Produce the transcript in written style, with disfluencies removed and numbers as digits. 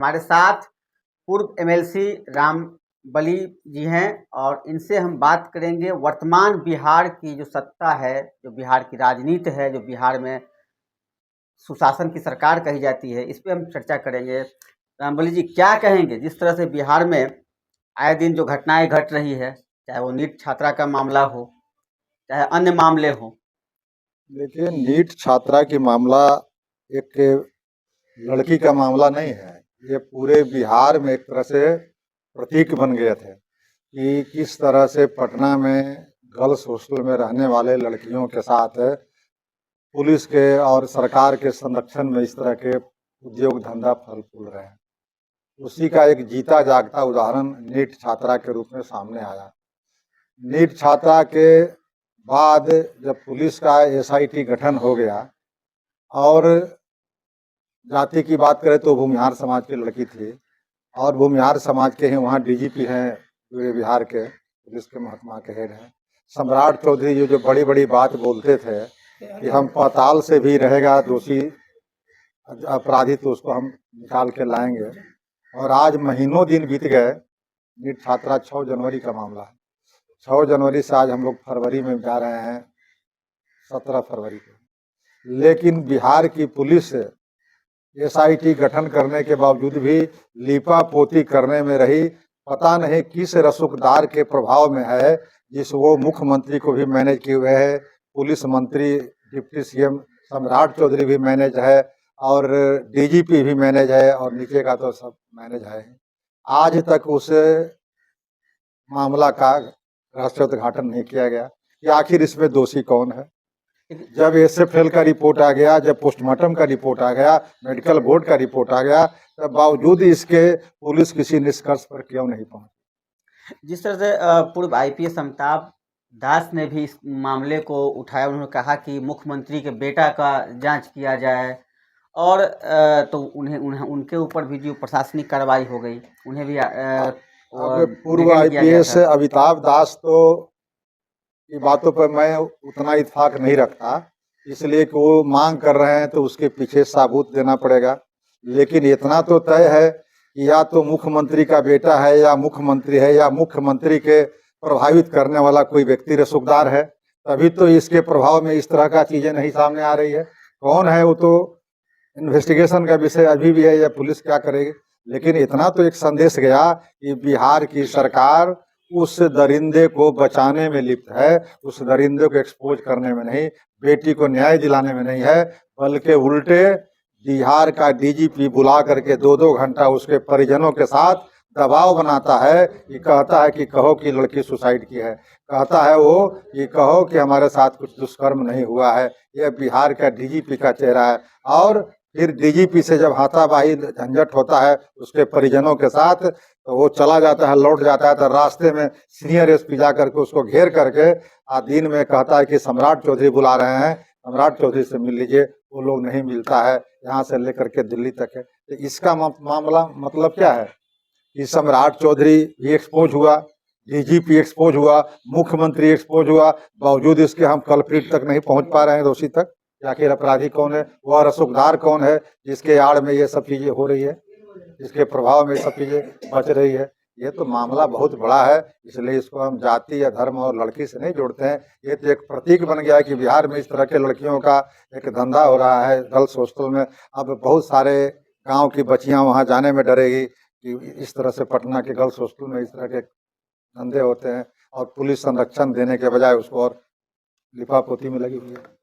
हमारे साथ पूर्व एमएलसी रामबली जी हैं और इनसे हम बात करेंगे वर्तमान बिहार की जो सत्ता है, जो बिहार की राजनीति है, जो बिहार में सुशासन की सरकार कही जाती है, इस पे हम चर्चा करेंगे। रामबली जी क्या कहेंगे जिस तरह से बिहार में आए दिन जो घटनाएं घट रही है, चाहे वो नीट छात्रा का मामला हो, चाहे अन्य मामले हो। देखिए, नीट छात्रा की मामला एक लड़की का मामला नहीं है। ये पूरे बिहार में एक तरह से प्रतीक बन गए थे कि किस तरह से पटना में गर्ल्स हॉस्टल में रहने वाले लड़कियों के साथ पुलिस के और सरकार के संरक्षण में इस तरह के उद्योग धंधा फल फूल रहे हैं। उसी का एक जीता जागता उदाहरण नीट छात्रा के रूप में सामने आया। नीट छात्रा के बाद जब पुलिस का एसआईटी गठन हो गया और जाति की बात करें तो भूमिहार समाज की लड़की थी और भूमिहार समाज के ही वहाँ डीजीपी हैं पूरे बिहार के, पुलिस के महकमा के हेड हैं। सम्राट चौधरी जो बड़ी बड़ी बात बोलते थे कि हम पाताल से भी रहेगा दोषी अपराधी तो उसको हम निकाल के लाएंगे, और आज महीनों दिन बीत गए। नीट छात्रा 6 जनवरी का मामला है। 6 जनवरी से आज हम लोग फरवरी में जा रहे हैं 17 फरवरी को, लेकिन बिहार की पुलिस एसआईटी गठन करने के बावजूद भी लीपा पोती करने में रही। पता नहीं किस रसूखदार के प्रभाव में है जिस वो मुख्यमंत्री को भी मैनेज किए हुए है, पुलिस मंत्री डिप्टी सीएम सम्राट चौधरी भी मैनेज है और डीजीपी भी मैनेज है और नीचे का तो सब मैनेज है। आज तक उस मामला का रहस्योद्घाटन नहीं किया गया कि आखिर इसमें दोषी कौन है। जब एसएफएल का रिपोर्ट आ गया, जब पोस्टमार्टम का रिपोर्ट आ गया, मेडिकल बोर्ड का रिपोर्ट आ गया, तब बावजूद इसके पुलिस किसी निष्कर्ष पर क्यों नहीं पहुंची। जिस तरह से पूर्व आईपीएस अमिताभ दास ने भी इस मामले को उठाया, उन्होंने कहा कि मुख्यमंत्री के बेटा का जांच किया जाए और तो उन्हें उनके ऊपर भी जो प्रशासनिक कार्रवाई हो गई, उन्हें भी पूर्व आईपीएस अमिताभ दास तो की बातों पर मैं उतना इत्तेफाक नहीं रखता, इसलिए कि वो मांग कर रहे हैं तो उसके पीछे सबूत देना पड़ेगा। लेकिन इतना तो तय है कि या तो मुख्यमंत्री का बेटा है या मुख्यमंत्री है या मुख्यमंत्री के प्रभावित करने वाला कोई व्यक्ति रसूखदार है, तभी तो इसके प्रभाव में इस तरह का चीजें नहीं सामने आ रही है। कौन है वो तो इन्वेस्टिगेशन का विषय अभी भी है, या पुलिस क्या करेगी। लेकिन इतना तो एक संदेश गया कि बिहार की सरकार उस दरिंदे को बचाने में लिप्त है, उस दरिंदे को एक्सपोज करने में नहीं, बेटी को न्याय दिलाने में नहीं है, बल्कि उल्टे बिहार का डीजीपी बुला करके 2-2 घंटा उसके परिजनों के साथ दबाव बनाता है कि कहता है कि कहो कि लड़की सुसाइड की है, कहता है वो कि कहो कि हमारे साथ कुछ दुष्कर्म नहीं हुआ है। यह बिहार का डीजीपी का चेहरा है। और फिर डीजीपी से जब हाथापाई झंझट होता है उसके परिजनों के साथ, तो वो चला जाता है, लौट जाता है, तो रास्ते में सीनियर एसपी जा करके उसको घेर करके दिन में कहता है कि सम्राट चौधरी बुला रहे हैं, सम्राट चौधरी से मिल लीजिए। वो लोग नहीं मिलता है, यहाँ से लेकर के दिल्ली तक है। तो इसका मामला मतलब क्या है कि सम्राट चौधरी भी एक्सपोज हुआ, डीजीपी एक्सपोज हुआ, मुख्यमंत्री एक्सपोज हुआ, बावजूद इसके हम कल्प्रिट तक नहीं पहुंच पा रहे हैं, दोषी तक। आखिर अपराधी कौन है, वह रसूखदार कौन है जिसके आड़ में ये सब चीजें हो रही है, जिसके प्रभाव में सब चीजें बच रही है। ये तो मामला बहुत बड़ा है, इसलिए इसको हम जाति या धर्म और लड़की से नहीं जोड़ते हैं। ये तो एक प्रतीक बन गया है कि बिहार में इस तरह के लड़कियों का एक धंधा हो रहा है गर्ल्स हॉस्टल में। अब बहुत सारे गांव की बच्चियां वहां जाने में डरेगी कि इस तरह से पटना के गर्ल्स हॉस्टल में इस तरह के धंधे होते हैं, और पुलिस संरक्षण देने के बजाय उसको और लिपापोती में लगी हुई है।